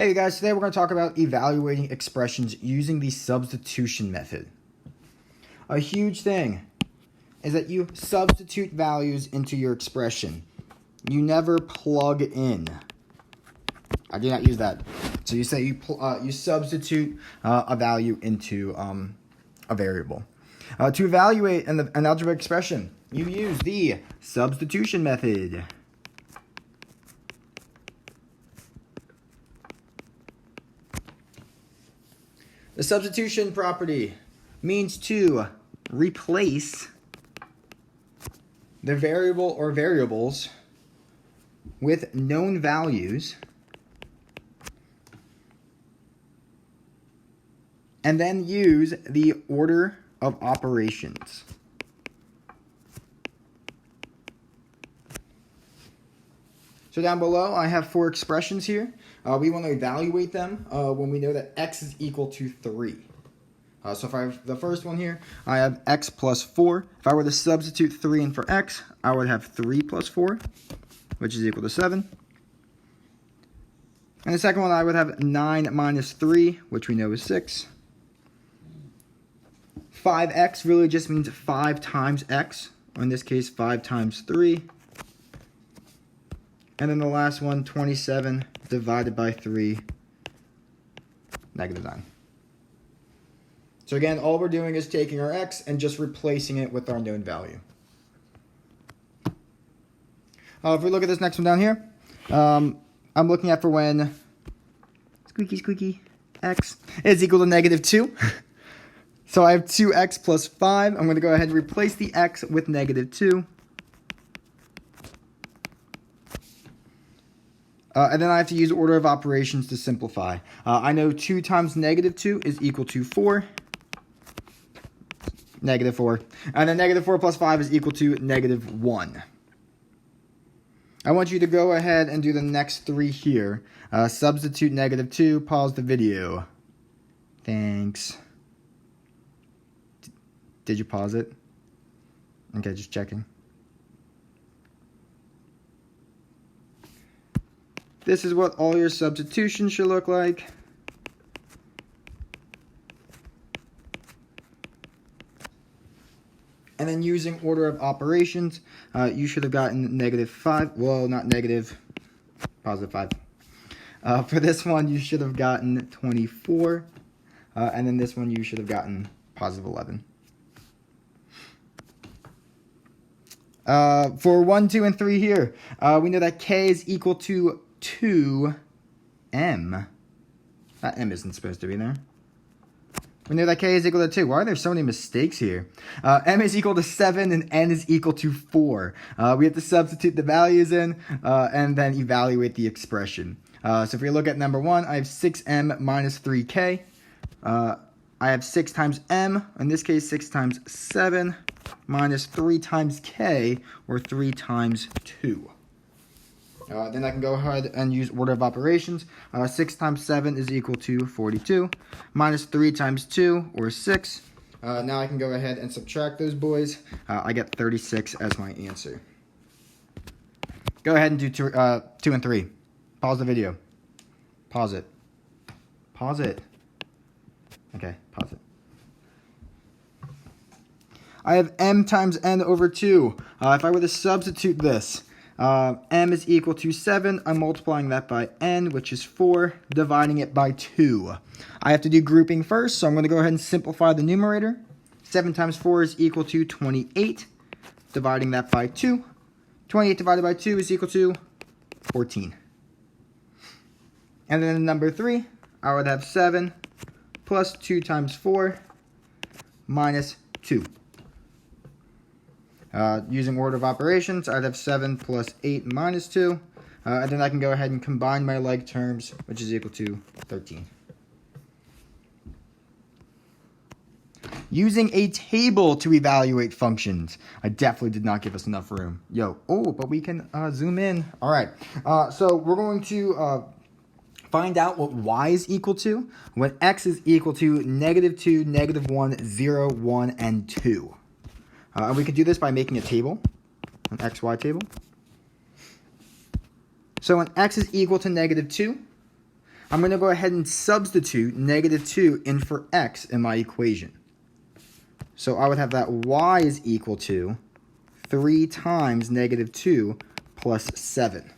Hey guys, today we're going to talk about evaluating expressions using the substitution method. A huge thing is that you substitute values into your expression. You never plug in. I did not use that. So you say you substitute a value into a variable. To evaluate an algebraic expression, you use the substitution method. The substitution property means to replace the variable or variables with known values and then use the order of operations. So down below, I have 4 expressions here. We want to evaluate them when we know that x is equal to 3. So if I have the first one here, I have x plus 4. If I were to substitute 3 in for x, I would have 3 plus 4, which is equal to 7. And the second one, I would have 9 minus 3, which we know is 6. 5x really just means 5 times x, or in this case, 5 times 3. And then the last one, 27 divided by 3, negative 9. So again, all we're doing is taking our x and just replacing it with our known value. If we look at this next one down here, I'm looking at for when squeaky x is equal to negative 2. So I have 2x plus 5. I'm going to go ahead and replace the x with negative 2. And then I have to use order of operations to simplify. I know 2 times negative 2 is equal to 4. Negative 4. And then negative 4 plus 5 is equal to negative 1. I want you to go ahead and do the next 3 here. Substitute negative 2. Pause the video. Thanks. Did you pause it? Okay, just checking. This is what all your substitutions should look like. And then using order of operations, you should have gotten negative 5. Well, not negative, positive 5. For this one, you should have gotten 24. And then this one, you should have gotten positive 11. For 1, 2, and 3 here, we know that k is equal to 2m. That m isn't supposed to be there. We know that k is equal to 2. Why are there so many mistakes here? M is equal to 7 and n is equal to 4. We have to substitute the values in and then evaluate the expression. So if we look at number 1, I have 6m minus 3k. I have 6 times m, in this case 6 times 7, minus 3 times k, or 3 times 2. Then I can go ahead and use order of operations. 6 times 7 is equal to 42. Minus 3 times 2, or 6. Now I can go ahead and subtract those boys. I get 36 as my answer. Go ahead and do 2 and 3. Pause the video. Pause it. Pause it. Okay, pause it. I have m times n over 2. If I were to substitute this, m is equal to 7. I'm multiplying that by n, which is 4, dividing it by 2. I have to do grouping first, so I'm going to go ahead and simplify the numerator. 7 times 4 is equal to 28, dividing that by 2. 28 divided by 2 is equal to 14. And then in number 3, I would have 7 plus 2 times 4 minus 2. Using order of operations, I'd have 7 plus 8 minus 2. And then I can go ahead and combine my like terms, which is equal to 13. Using a table to evaluate functions. I definitely did not give us enough room. But we can zoom in. All right. So we're going to find out what y is equal to when x is equal to negative 2, negative 1, 0, 1, and 2. And we can do this by making a table, an xy table. So when x is equal to negative 2, I'm going to go ahead and substitute negative 2 in for x in my equation. So I would have that y is equal to 3 times negative 2 plus 7.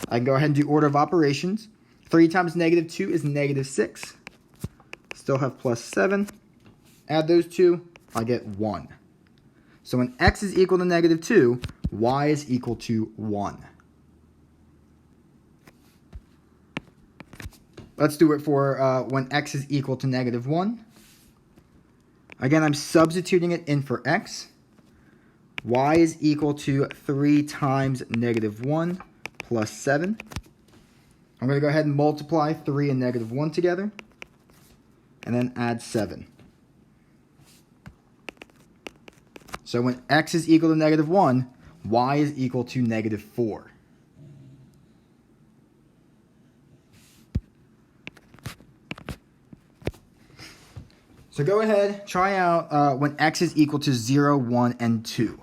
I can go ahead and do order of operations. 3 times negative 2 is negative 6. Still have plus 7. Add those two, I get 1. So when x is equal to negative 2, y is equal to 1. Let's do it for when x is equal to negative 1. Again, I'm substituting it in for x. Y is equal to 3 times negative 1 plus 7. I'm going to go ahead and multiply 3 and negative 1 together, and then add 7. So when x is equal to negative 1, y is equal to negative 4. So go ahead, try out when x is equal to 0, 1, and 2.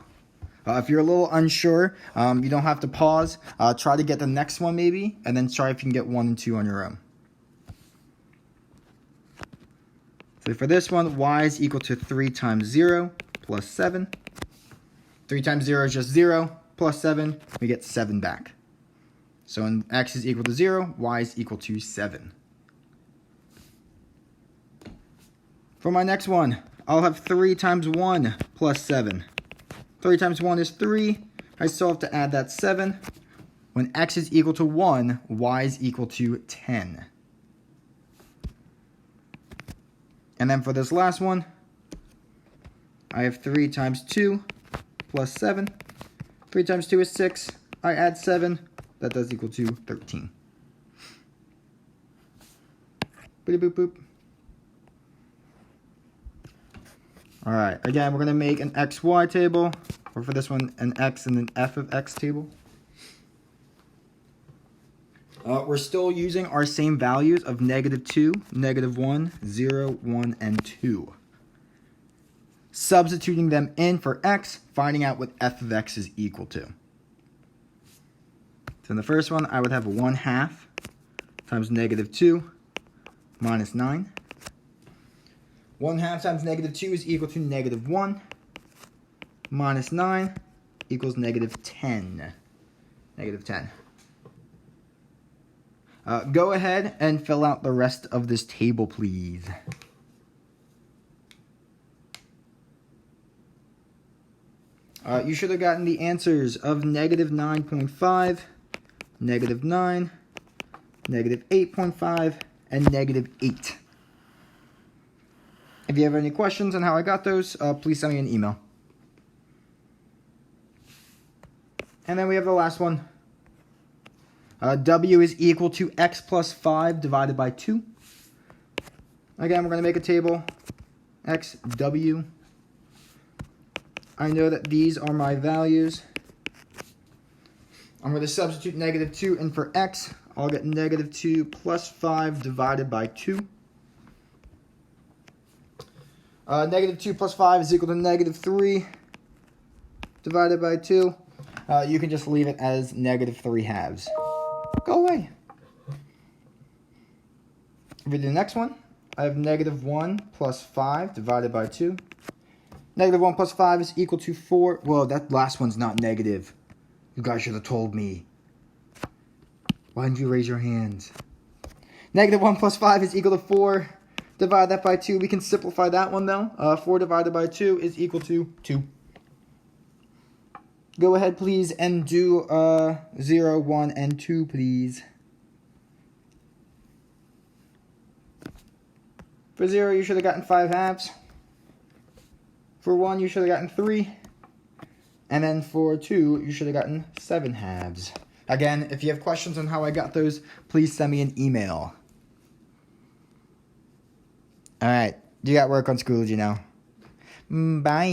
If you're a little unsure, you don't have to pause. Try to get the next one maybe, and then try if you can get 1 and 2 on your own. So for this one, y is equal to 3 times 0 plus 7. 3 times 0 is just 0, plus 7, we get 7 back. So when x is equal to 0, y is equal to 7. For my next one, I'll have 3 times 1 plus 7. 3 times 1 is 3. I still have to add that 7. When x is equal to 1, y is equal to 10. And then for this last one, I have 3 times 2 plus 7. 3 times 2 is 6. I add 7. That does equal to 13. Boop, boop, boop. Alright, again, we're going to make an XY table, or for this one, an X and an F of X table. We're still using our same values of negative 2, negative 1, 0, 1, and 2. Substituting them in for X, finding out what F of X is equal to. So in the first one, I would have 1/2 times negative 2 minus 9. 1/2 times negative 2 is equal to negative 1. Minus 9 equals negative 10. Negative 10. Go ahead and fill out the rest of this table, please. You should have gotten the answers of negative 9.5, negative 9, negative 8.5, and negative 8. If you have any questions on how I got those, please send me an email. And then we have the last one. W is equal to x plus 5 divided by 2. Again, we're going to make a table. X, W. I know that these are my values. I'm going to substitute negative 2 in for x. I'll get negative 2 plus 5 divided by 2. Negative 2 plus 5 is equal to negative 3 divided by 2. You can just leave it as negative 3/2. Go away. For the next one, I have negative 1 plus 5 divided by 2. Negative 1 plus 5 is equal to 4. Well, that last one's not negative. You guys should have told me. Why didn't you raise your hands? Negative 1 plus 5 is equal to 4. Divide that by 2. We can simplify that one, though. 4 divided by 2 is equal to 2. Go ahead, please, and do 0, 1, and 2, please. For 0, you should have gotten 5/2. For 1, you should have gotten 3. And then for 2, you should have gotten 7/2. Again, if you have questions on how I got those, please send me an email. Alright, you got work on Schoology now. Bye.